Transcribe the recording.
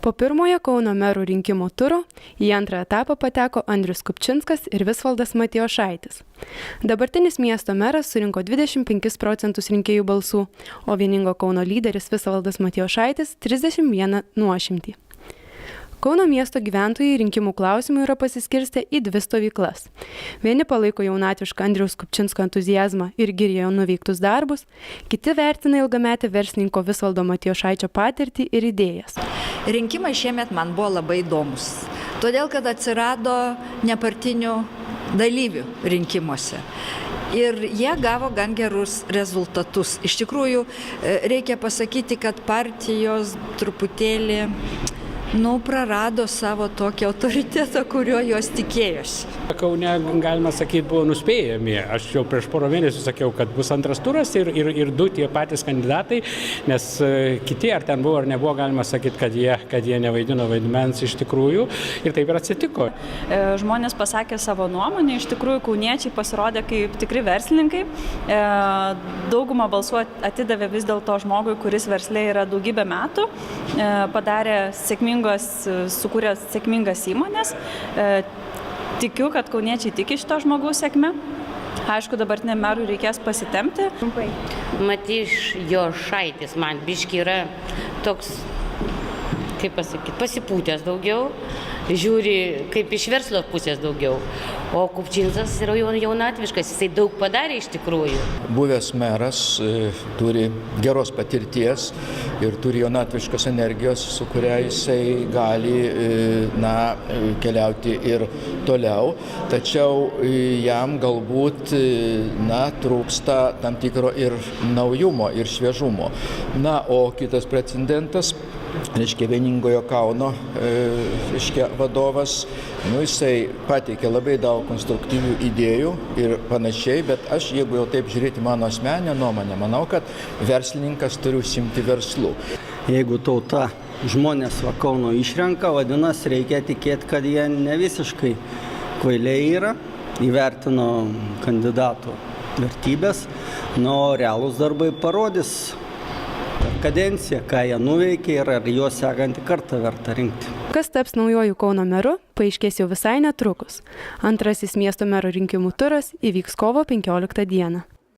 Po pirmojo Kauno merų rinkimų turo į antrą etapą pateko Andrius Kupčinskas ir Visvaldas Matijošaitis. Dabartinis miesto meras surinko 25% rinkėjų balsų, o vieningo Kauno lyderis Visvaldas Matijošaitis 31 nuošimtį. Kauno miesto gyventojai rinkimų klausimų yra pasiskirstę į dvi stovyklas. Vieni palaiko jaunatvišką Andriaus Kupčinsko entuziazmą ir giria jo nuveiktus darbus, kiti vertina ilgametį verslininko Visvaldo Matijošaičio patirtį ir idėjas. Rinkimai šiemet man buvo labai įdomus, todėl kad atsirado nepartinių dalyvių rinkimuose. Ir jie gavo gan gerus rezultatus. Iš tikrųjų, reikia pasakyti, kad partijos truputėlį prarado savo tokį autoritetą, kurio jos tikėjosi. Kaune, galima sakyti, buvo nuspėjami. Aš jau prieš porą mėnesių sakiau, kad bus antras turas ir du tie patys kandidatai, nes kiti, ar ten buvo ar nebuvo, galima sakyti, kad jie nevaidino vaidmens iš tikrųjų. Ir taip ir atsitiko. Žmonės pasakė savo nuomonę, iš tikrųjų kauniečiai pasirodė kaip tikri verslininkai. Daugumą balsų atidavė vis dėlto žmogui, kuris versle yra daugybę metų, sukūrė sėkmingas įmonės. Tikiu, kad kauniečiai tiki šito žmogaus sėkme. Aišku, dabartiniam merui reikės pasitempti. Matijošaitis man biški yra toks, kaip pasakyti, pasipūtęs daugiau, žiūri kaip iš verslo pusės daugiau. O Kupčinskas yra jaunatviškas, jisai daug padarė iš tikrųjų. Buvęs meras turi geros patirties ir turi jaunatviškos energijos, su kuria jisai gali keliauti ir toliau. Tačiau jam galbūt trūksta tam tikro ir naujumo, ir šviežumo. O kitas pretendentas, vieningojo Kauno vadovas, jisai pateikė labai daug konstruktyvių idėjų ir panašiai, bet aš, jeigu jau taip žiūrėti mano asmeninę nuomonę, manau, kad verslininkas turi užsiimti verslu. Jeigu tauta žmonės Kauno išrenka, vadinasi, reikia tikėti, kad jie ne visiškai kvailiai yra, įvertino kandidatų vertybės, o realūs darbai parodys kadenciją, ką jie nuveikė ir ar juos sekantį kartą verta rinkti. Kas taps naujoju Kauno meru, paaiškės jau visai netrukus. Antrasis miesto mero rinkimų turas įvyks kovo 15 dieną.